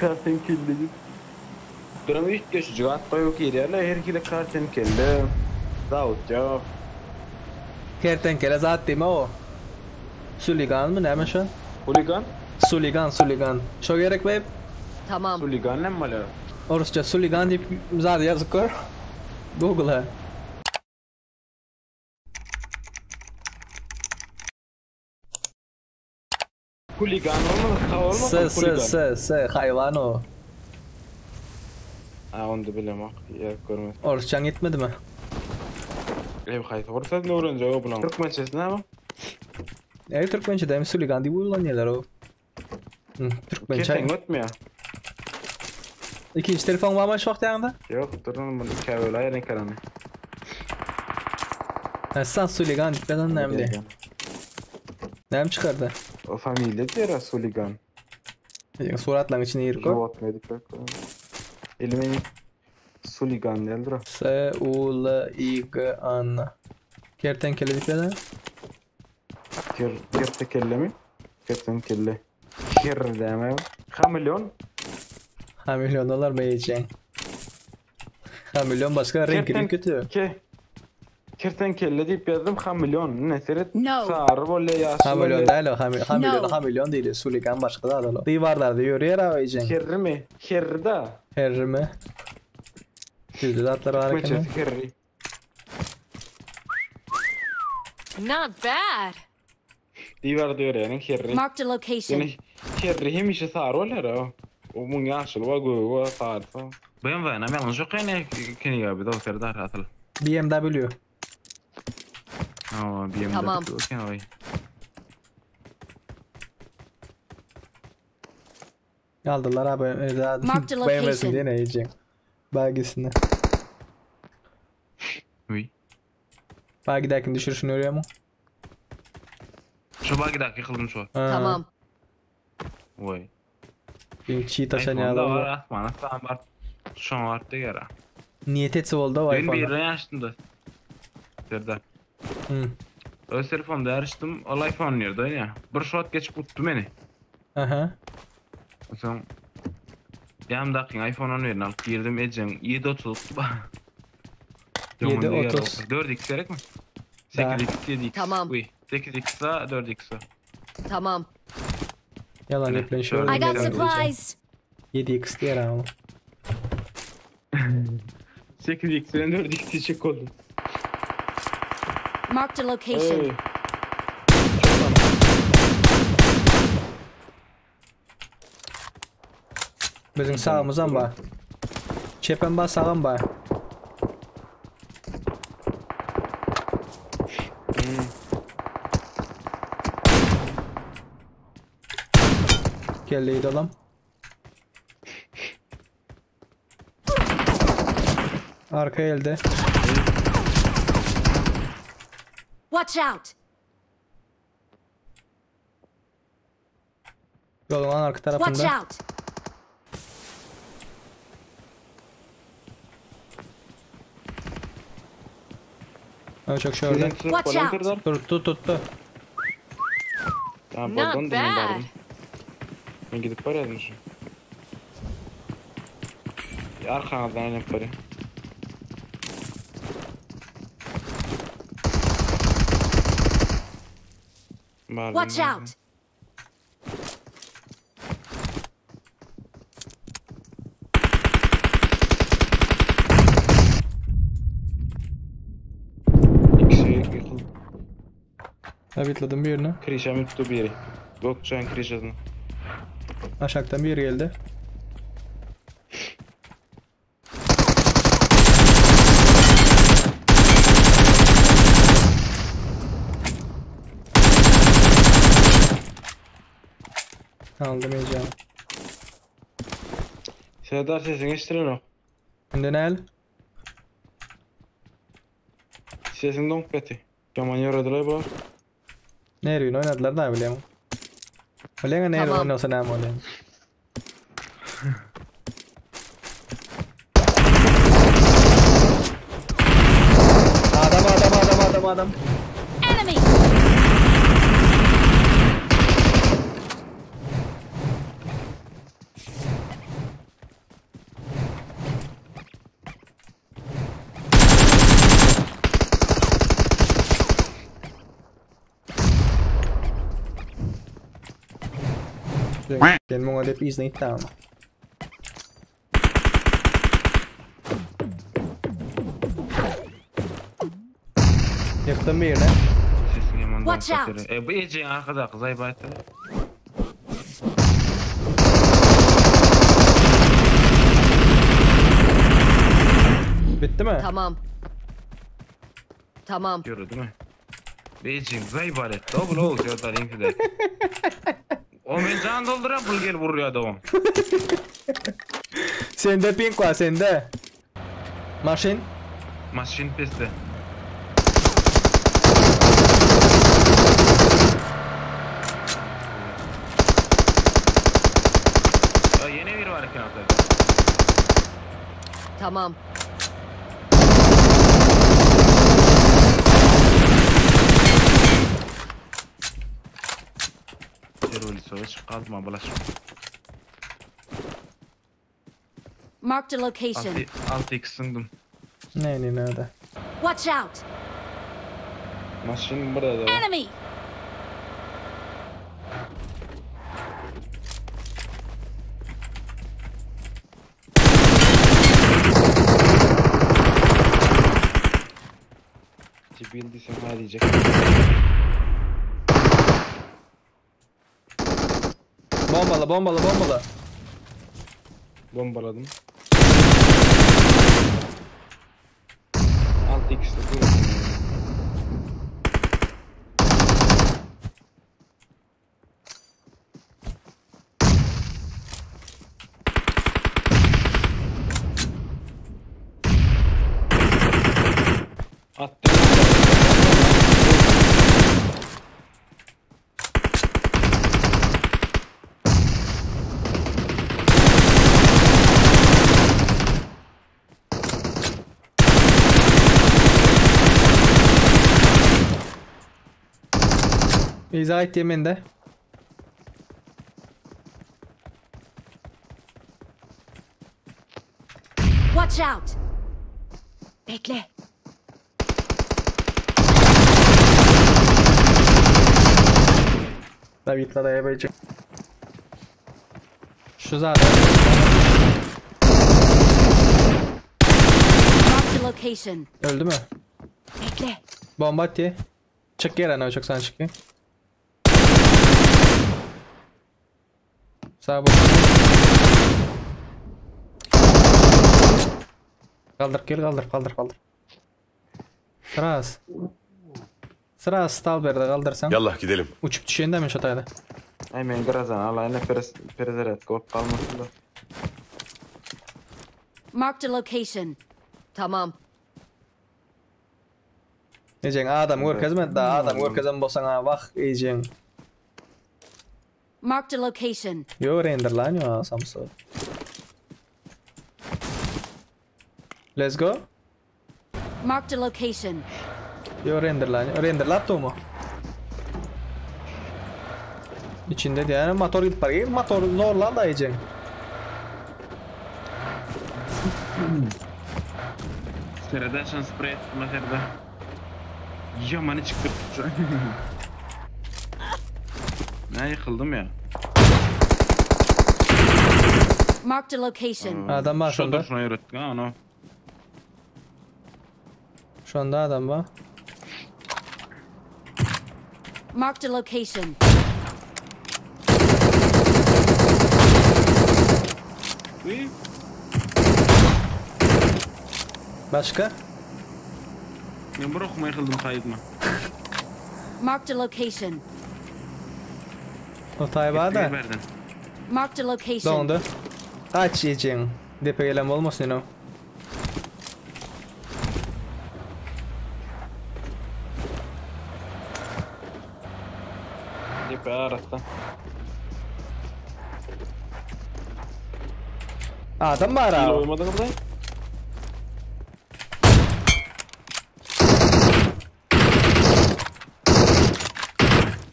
Karten kelle. Durum 3 geçici atpa yok yerler her kile karten kelle. Davut ya. Kertenkele zat değil mi o? Suligan mı ne şu an? Huligan? Suligan. Çok gerek beyip. Tamam. Huligan ne mala? Orusça Suligan deyip zat yazık koy. Google'a. Huligan olmadı, S hayvan o. Ha onu da bilemem. Ya görmez. Orusçan yetmedi mi? Ev kayıt orta ne öğrenci o bulan. Türkmençesi ne ama? Türkmençe de Suligan diye kullanıyorlar o. Türkmençe. Kerten ötmüyor. İkinci telefon var mı şu vakti yanında? Yok durun bunu öyle ayarın karanı. Sen Suligan dipeden nemli. Nem çıkardı? O familya diyor Suligan. Suratların içine yırık o. Живот медик. Elimin Suligan geldi o. S-U-L-I-G-A-N. Kertenkele dipeden. Kertekelle mi? Kertenkelle. Ker deme. Kameleon. $1 milyon mı yiyeceksin? $1 milyon başka renk kötü. Kertenkelle deyip yazdım hamilyon. Ne seret? No. Sarı böyle yaşı $1 milyon değil o. $1 milyon değil. Suligan başka da adalı. Divarlarda yürüyor ha yiyeceksin. Kerri mi? Kerri da. Herri mi? Düzdü de atları var Meçesi kerri. Not bad. Divar diyor yani kerri. Marked a location. Yani kerri hem işe sarı olur o. O mun yaşlı var göğü sarı. Ben var ama yanlış yok yani kini gibi de o serdar atıl. BMW. BMW. Tamam. Okey. Aldılar abi. Marked a BMW'sin location. diye ne yiyeceksin? Belgesini. Oui. Belgedekini düşürüşün örüyor mu? Şu bagi dakika yıkıldım şu. Tamam. Vay. Bir çiğ taşan iPhone'da var yağlar. asmana standart. Şu an var diye yara. Niyet etse oldu o Ben bir iPhone'da. yaştım Serdar. Hı. O telefonda yarıştım. O iPhone nerede ya? Bir saat geçip uttu beni. Aha. O zaman yarım dakika iPhone 10 verin alıp girdim edeceğim. 7.30 uttu. 7.30. 4x gerek mi? Da. 8x 7x. Tamam. Uy. 8x da 4x. Tamam. Yalan Ne? yapılan şöyle. I got geliyor diyeceğim. supplies. 7x diye ama. 8x'den 4x çek oldu. Marked a location. Hey. Bizim sağımızdan bak. Çepen bak sağım bak. Geldi adam. Arka elde. Watch out. Yolun arka Watch tarafında. out. Evet çok şöyle. Watch out. Tuttu. Tamam, Not pardon da bad. ben vardım. Ben gidip para yazmışım. Arkanızdan aynen para. Watch out. İkisi yıkıldı. Habitladım birini. Krişamın tuttu bir yeri. Gökçen krişasını. Aşağıdan bir geldi. Aldım heyecanı. Serdar sesini iştirin o. Şimdi ne el? Sesin donk beti. Yaman yaradılar bu. Nereye oynadılar da bileyim. Öyle nereye Tamam. oynasa ne yapayım? Adam. Enemy. Gelme ona hep izni tamam. Yaktan bir yerine. Sesin yaman Watch out. dağıtları. Bu eceğin arkada kızay baytı. Bitti mi? Tamam. Tamam. Görüyor değil mi? Bu eceğin kızay baytı. O bula oldu ya da linki de. O men can dolduran bul gel vuruyor adam. Sende pink var sende. Maşin. Maşin peste. Yeni bir var iken ortada. Tamam. Terörlü savaş kalma bulaş. Marked a location. 6x sındım. Ne nerede? Watch out. Maşin burada da var. Enemy. Bildiysen ha diyecek. Bombalı bombalı bombalı. Bombaladım. 6x'de dur. Attım. İzah et yeminde. Watch out. Bekle. David'la dayamayacak. Şu zaten. Marked a location. Öldü mü? Bekle. Bomba at ye. Çık yere ne çok sana çıkıyor. Sağ bak. Kaldır gel kaldır. Sıraz. Sıraz stal berde kaldırsan. Yallah gidelim. Uçup düşeyinde mi şatayda? Ay men grazan Allah'ına perezeret kop kalmasın da. Marked a location. Tamam. Ecen adam görkezmedi da adam görkezem bolsan ha bak ecen. Marked a location. Yo render lan yo Samsung. Let's go. Marked a location. Yo render lan. Render laptop mu? İçinde de yani motor gidip parayı motor zorlan da ecen. Serada şans spray etme serada. Yamanı çıktı. Ne yıkıldım ya. Marked a location. Adam var şu anda. Şuna yürüttük ha onu. Şu anda adam var. Marked a location. Uy. Başka? Ben bir okuma yıkıldım kayıtma. Marked a location. O tayba da. Verdin. Marked a location. Dondu. Aç ecen. Depe gelen olmasın o. Depe arastan. Adam var İyi ha. uyumadın mı lan?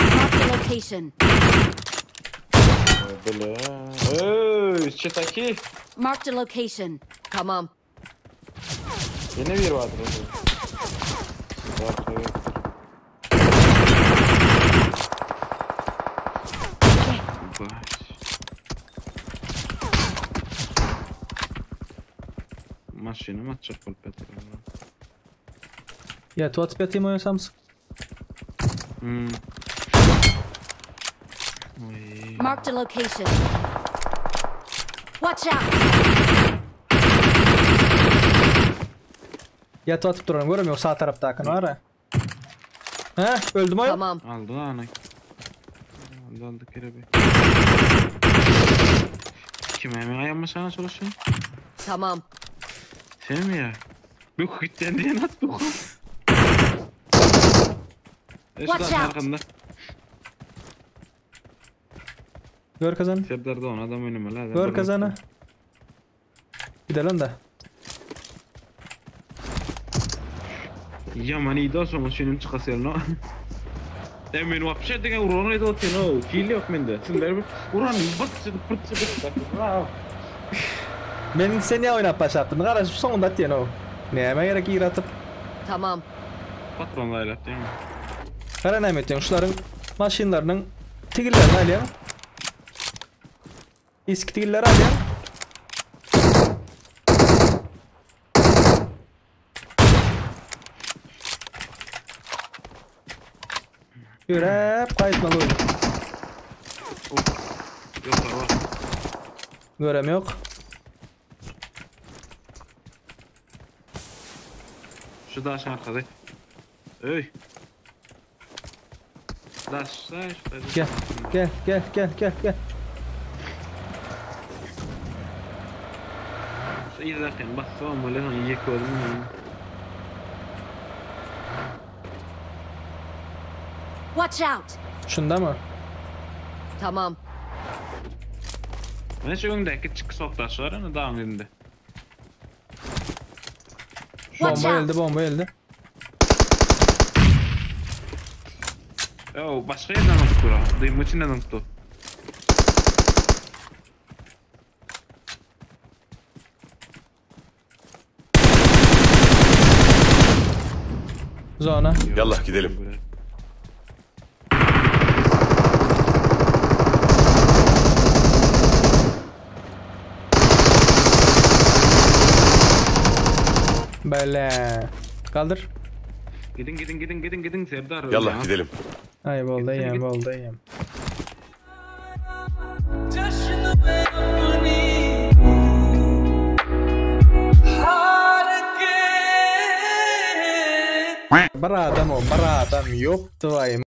Marked a location. Böyle. Ooo, çetaki. Marked a location. Tamam. Yine bir vardır orada. Var, evet. Maşyna atjak bolup ýatyr. Ya tuatyp ýatymy oýasams. Oy. Marked a location. Watch out! Ya tuatyp duran görem ýok sağ tarapdakyny bar. Ha, öldüm oy. Tamam. Aldı anay. Aldı kerebe. Kime mi ayağıma sana çalışın? Tamam. Sen mi ya? Yok gitten diye nasıl yok? Watch out. Arkanda. Gör kazan. Serdar da on adam önüme la. Gör kazanı. Gidelim de. Yaman iyi de olsa şunun çıkasın no. Emin вообще деген урон ayda otken o. Kill yok mende. Sizler bir uran bıt pırt. Men seni oynap başlattım. Garaş soňunda diýen o. Näme gerek ýaratyp. Tamam. Patron aýlap diýen. Kara näme etdiň şularyň maşynlarynyň tigillerini alýan. Eski tigilleri alýan. Görep gaýtmaly oýun. Yok var. Görem ýok. Şu daş arkada. Öy. Daş. Gel. Şu izlerken bak son böyle iyi koydum. Watch out! Şunda mı? Tamam. Ben şu öndeki çıkı soktaş var ama dağın elinde. Watch out! Bomba geldi. Yo başka yerden noktu ra. Duyum içinden noktu. Zona. Yallah gidelim. Böyle. Kaldır. Gidin Serdar. Yallah gidelim. Ay Git. boldayım. Bara adam yoktu vay.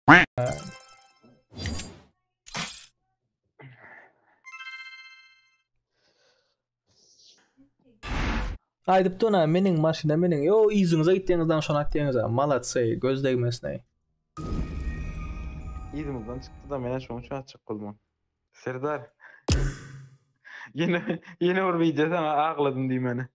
Aydıp dona mening maşina mening. Yo iziňize gitdiňizden şonu atdiňiz. Malatsy, göz degmesney. İzimizden çıktı da mene şunu açık kılmam. Serdar. Yine bir videodan ağladım diyeyim beni.